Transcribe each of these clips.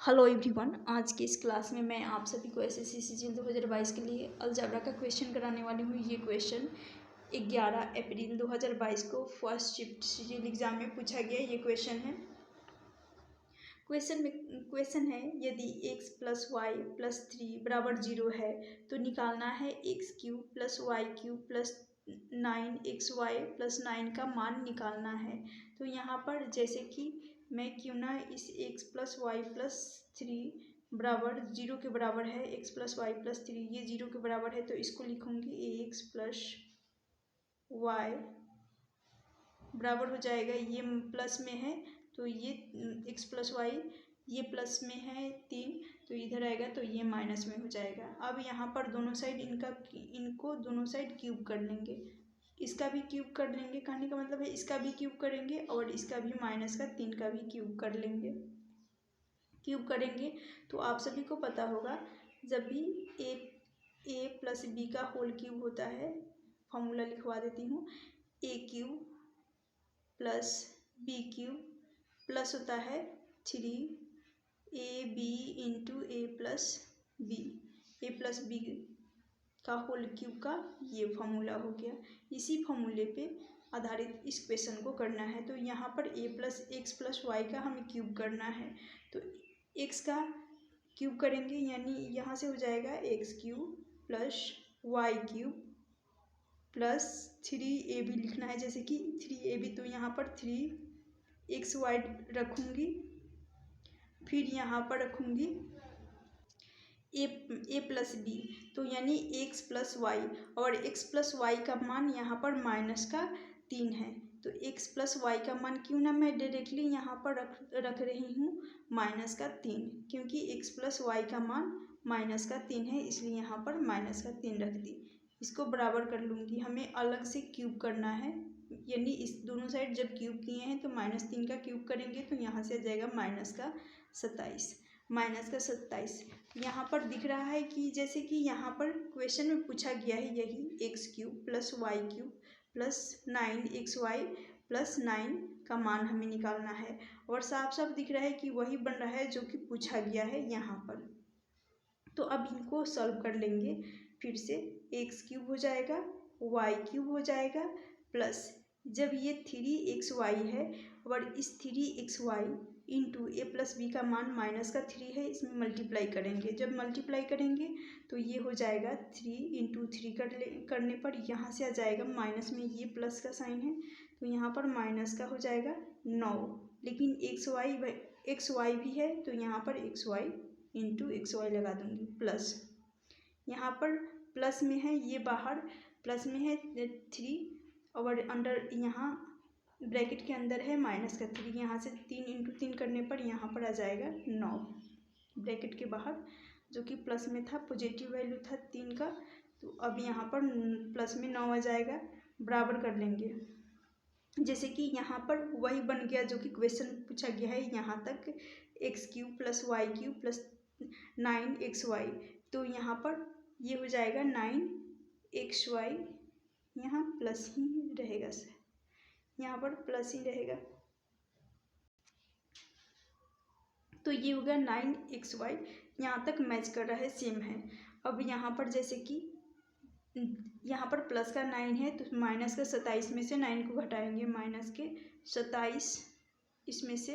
Hello everyone, आज की इस क्लास में मैं आप सभी को एसएससी सीजीएल 2022 के लिए अलजेब्रा का क्वेश्चन कराने वाली हूँ। ये क्वेश्चन 11 अप्रैल 2022 को फर्स्ट शिफ्ट सीजीएल एग्जाम में पूछा गया ये क्वेश्चन है यदि x प्लस वाई प्लस 3 बराबर 0 है तो निकालना है x cube plus y cube plus 9xy plus 9 का मान निकालना है। तो यहाँ पर जैसे कि मैं क्यों ना इस x प्लस वाई प्लस 3 बराबर 0 के बराबर है, x प्लस वाई प्लस 3 ये 0 के बराबर है तो इसको लिखूँगी ax प्लस वाई बराबर हो जाएगा, ये प्लस में है तो ये x प्लस वाई ये प्लस में है 3 तो इधर आएगा तो ये माइनस में हो जाएगा। अब यहाँ पर दोनों साइड इनको दोनों साइड क्यूब कर लेंगे, इसका भी क्यूब कर लेंगे, कहने का मतलब है इसका भी क्यूब करेंगे और इसका भी माइनस का 3 का भी क्यूब कर लेंगे। क्यूब करेंगे तो आप सभी को पता होगा जब भी ए प्लस बी का होल क्यूब होता है, फॉर्मूला लिखवा देती हूँ, A cube plus B cube plus होता है 3ab into A plus B का होल क्यूब का ये फॉर्मूला हो गया। इसी फॉर्मूले पे आधारित इस क्वेश्चन को करना है। तो यहाँ पर a plus x plus y का हमें क्यूब करना है तो x का क्यूब करेंगे यानी यहाँ से हो जाएगा x cube plus y cube plus 3ab लिखना है, जैसे कि 3ab तो यहाँ पर 3xy रखूँगी, फिर यहाँ पर रखूँगी ए प्लस बी तो यानी एक्स प्लस वाई और एक्स प्लस वाई का मान यहाँ पर माइनस का 3 है तो एक्स प्लस वाई का मान क्यों ना मैं डायरेक्टली यहाँ पर रख रही हूँ माइनस का 3, क्योंकि एक्स प्लस वाई का मान माइनस का 3 है इसलिए यहाँ पर माइनस का 3 रख दी। इसको बराबर कर लूँगी, हमें अलग से क्यूब करना है यानी इस दोनों साइड जब क्यूब किए हैं तो -3 का क्यूब करेंगे तो यहाँ से आ जाएगा -27। यहाँ पर दिख रहा है कि जैसे कि यहाँ पर क्वेश्चन में पूछा गया है यही x cube plus y cube plus 9xy plus 9 का मान हमें निकालना है और साफ साफ दिख रहा है कि वही बन रहा है जो कि पूछा गया है यहाँ पर। तो अब इनको सॉल्व कर लेंगे, फिर से एक्स क्यूब हो जाएगा वाई क्यूब हो जाएगा प्लस जब ये 3xy है और इस 3xy into A plus B का मान माइनस का 3 है, इसमें मल्टीप्लाई करेंगे, जब मल्टीप्लाई करेंगे तो ये हो जाएगा 3 इंटू 3 करने पर यहाँ से आ जाएगा माइनस में ये प्लस का साइन है तो यहाँ पर माइनस का हो जाएगा 9, लेकिन एक्स वाई भी है तो यहाँ पर x y into x y लगा दूँगी प्लस यहाँ पर प्लस में है ये बाहर प्लस में है 3 और अंडर यहाँ ब्रैकेट के अंदर है माइनस का 3, यहाँ से 3 इंटू 3 करने पर यहाँ पर आ जाएगा 9 ब्रैकेट के बाहर, जो कि प्लस में था, पॉजिटिव वैल्यू था 3 का तो अब यहाँ पर प्लस में 9 आ जाएगा, बराबर कर लेंगे। जैसे कि यहाँ पर वही बन गया जो कि क्वेश्चन पूछा गया है यहाँ तक, x cube plus y cube plus 9xy तो यहाँ पर ये हो जाएगा 9xy, यहाँ प्लस ही रहेगा सर, यहाँ पर प्लस ही रहेगा तो ये हो गया 9xy, यहाँ तक मैच कर रहा है, सेम है। अब यहाँ पर जैसे कि यहाँ पर प्लस का 9 है तो माइनस का 27 में से 9 को घटाएंगे, माइनस के 27 इसमें से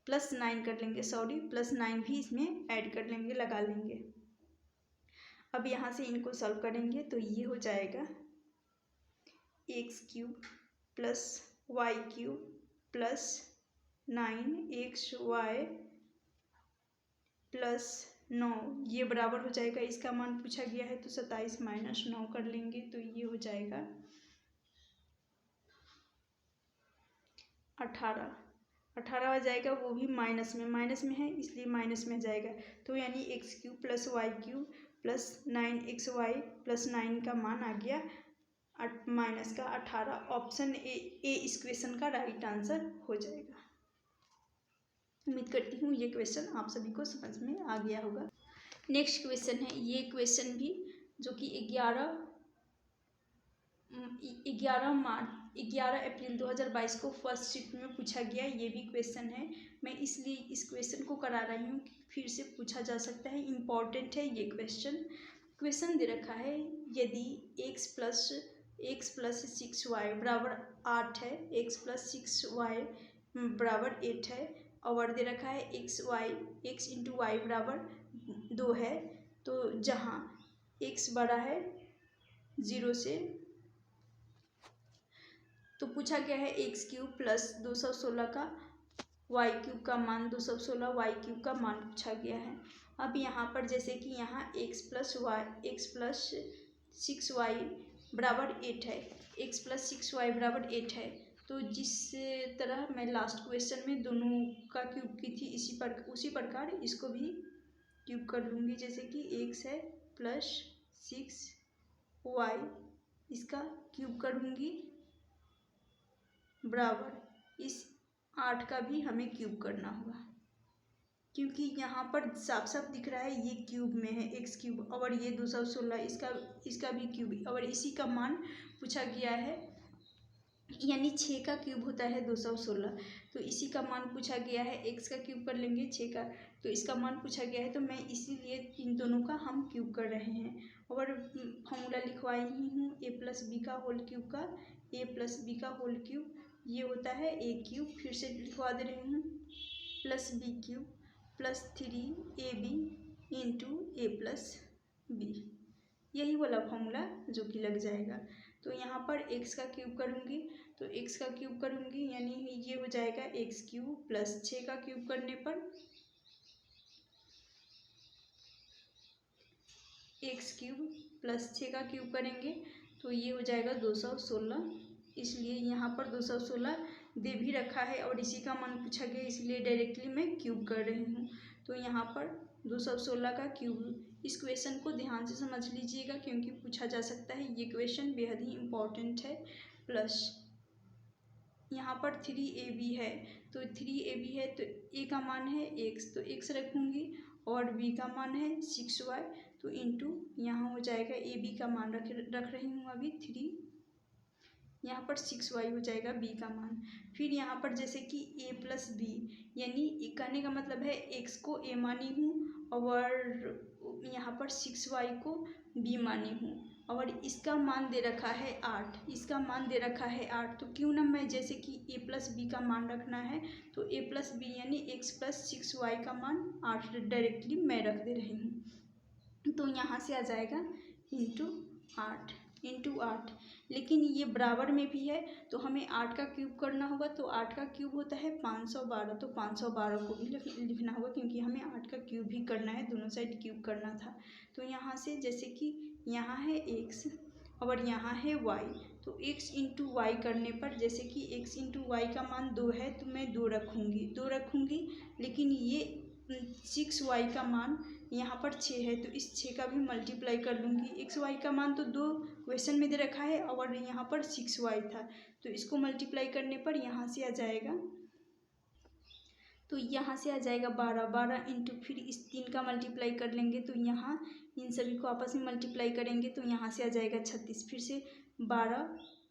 प्लस 9 कर लेंगे, प्लस 9 भी इसमें ऐड कर लेंगे, लगा लेंगे। अब यहाँ से इनको सॉल्व करेंगे तो ये हो जाएगा x cube plus y cube plus 9xy plus 9 ये बराबर हो जाएगा, इसका मान पूछा गया है तो 27 माइनस 9 कर लेंगे तो ये हो जाएगा 18 आ जाएगा, वो भी माइनस में है इसलिए माइनस में जाएगा तो यानी x cube plus y cube plus 9xy plus 9 का मान आ गया माइनस का 18। ऑप्शन ए इस क्वेश्चन का राइट आंसर हो जाएगा। उम्मीद करती हूँ ये क्वेश्चन आप सभी को समझ में आ गया होगा। नेक्स्ट क्वेश्चन है, ये क्वेश्चन भी जो कि 11 अप्रैल 2022 को फर्स्ट शिफ्ट में पूछा गया, ये भी क्वेश्चन है। मैं इसलिए इस क्वेश्चन को करा रही हूँ फिर से पूछा जा सकता है, इम्पॉर्टेंट है ये क्वेश्चन दे रखा है यदि x प्लस 6y बराबर 8 है, x प्लस 6y बराबर 8 है और दे रखा है x इंटू वाई बराबर 2 है, तो जहाँ x बड़ा है 0 से, तो पूछा गया है एक्स क्यूब प्लस 216 का वाई क्यूब का मान 216 वाई क्यूब का मान पूछा गया है। अब यहाँ पर जैसे कि यहाँ x प्लस 6y बराबर 8 है, x प्लस 6y बराबर 8 है, तो जिस तरह मैं लास्ट क्वेश्चन में दोनों का क्यूब की थी उसी प्रकार इसको भी क्यूब कर लूँगी। जैसे कि x है प्लस 6y इसका क्यूब करूँगी बराबर इस 8 का भी हमें क्यूब करना होगा, क्योंकि यहाँ पर साफ साफ दिख रहा है ये क्यूब में है x क्यूब और ये 216 इसका भी क्यूब और इसी का मान पूछा गया है, यानी 6 का क्यूब होता है 216, तो इसी का मान पूछा गया है। x का क्यूब कर लेंगे 6 का, तो इसका मान पूछा गया है, तो मैं इसीलिए इन दोनों का हम क्यूब कर रहे हैं और फॉर्मूला लिखवाई ही हूँ a प्लस बी का होल क्यूब का, a प्लस बी का होल क्यूब ये होता है a क्यूब, फिर से लिखवा दे रही हूँ plus B cube plus 3ab into A plus B, यही वाला फॉर्मूला जो कि लग जाएगा। तो यहाँ पर x का क्यूब करूँगी, तो x का क्यूब करूँगी यानी ये हो जाएगा x क्यूब प्लस 6 का क्यूब करने पर x क्यूब प्लस 6 का क्यूब करेंगे तो ये हो जाएगा 216, इसलिए यहाँ पर 216 दे भी रखा है और इसी का मान पूछा गया, इसलिए डायरेक्टली मैं क्यूब कर रही हूँ। तो यहाँ पर 216 का क्यूब, इस क्वेश्चन को ध्यान से समझ लीजिएगा क्योंकि पूछा जा सकता है, ये क्वेश्चन बेहद ही इम्पोर्टेंट है। प्लस यहाँ पर 3ab है, तो 3ab है तो a का मान है x, तो x रखूँगी और b का मान है 6y, तो इंटू यहाँ हो जाएगा ab का मान रख रही हूँ अभी 3, यहाँ पर 6y हो जाएगा b का मान। फिर यहाँ पर जैसे कि a प्लस बी, यानी कहने का मतलब है x को a मानी हूँ और यहाँ पर 6y को b मानी हूँ और इसका मान दे रखा है 8, इसका मान दे रखा है 8, तो क्यों ना मैं जैसे कि a प्लस बी का मान रखना है तो a प्लस बी यानी x प्लस 6y का मान 8 डायरेक्टली मैं रख दे रही हूँ, तो यहाँ से आ जाएगा इंटू 8, लेकिन ये बराबर में भी है तो हमें 8 का क्यूब करना होगा, तो 8 का क्यूब होता है 512, तो 512 को भी लिखना होगा क्योंकि हमें 8 का क्यूब भी करना है, दोनों साइड क्यूब करना था। तो यहाँ से जैसे कि यहाँ है x और यहाँ है y, तो x इंटू वाई करने पर जैसे कि x इंटू वाई का मान 2 है तो मैं 2 रखूँगी, लेकिन ये 6y का मान यहाँ पर 6 है तो इस 6 का भी मल्टीप्लाई कर लूँगी। एक्स वाई का मान तो 2 क्वेश्चन में दे रखा है और यहाँ पर 6y था, तो इसको मल्टीप्लाई करने पर यहाँ से आ जाएगा, तो यहाँ से आ जाएगा 12 इंटू फिर इस 3 का मल्टीप्लाई कर लेंगे, तो यहाँ इन सभी को आपस में मल्टीप्लाई करेंगे तो यहाँ से आ जाएगा 36, फिर से 12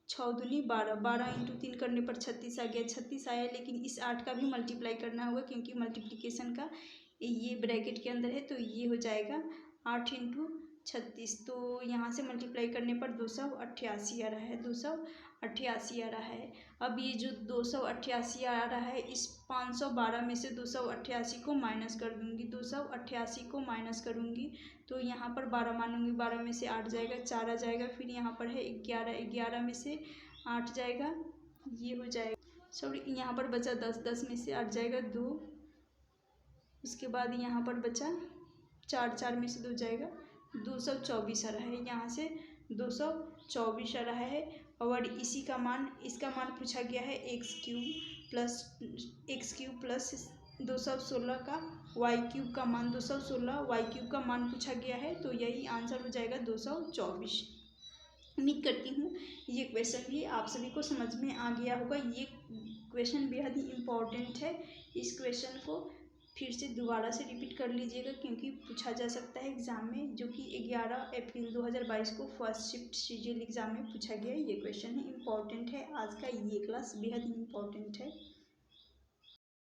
6 दूनी 12 इंटू 3 करने पर 36 आ गया, 36 आया, लेकिन इस 8 का भी मल्टीप्लाई करना होगा क्योंकि मल्टीप्लिकेशन का ये ब्रैकेट के अंदर है, तो ये हो जाएगा 8 इंटू 36, तो यहाँ से मल्टीप्लाई करने पर 288 आ रहा है, 288 आ रहा है। अब ये जो 288 आ रहा है इस 512 में से 288 को माइनस कर दूँगी, 288 को माइनस करूँगी तो यहाँ पर 12 मानूंगी, 12 में से 8 जाएगा, 4 आ जाएगा, फिर यहाँ पर है 11 में से 8 जाएगा, ये हो जाएगा, सॉरी यहाँ पर बचा 10 में से 8 जाएगा 2, उसके बाद यहाँ पर बचा 4 में से 2 जाएगा, 224 आ रहा है, यहाँ से 224 आ रहा है और इसका मान पूछा गया है x क्यूब प्लस 216 का y क्यूब का मान 216 y क्यूब का मान पूछा गया है, तो यही आंसर हो जाएगा 224। उम्मीद करती हूँ ये क्वेश्चन भी आप सभी को समझ में आ गया होगा। ये क्वेश्चन बेहद ही इम्पोर्टेंट है, इस क्वेश्चन को फिर से दोबारा से रिपीट कर लीजिएगा क्योंकि पूछा जा सकता है एग्ज़ाम में, जो कि 11 अप्रैल 2022 को फर्स्ट शिफ्ट सीजीएल एग्ज़ाम में पूछा गया। ये क्वेश्चन है, इम्पॉर्टेंट है, आज का ये क्लास बेहद ही इम्पॉर्टेंट है।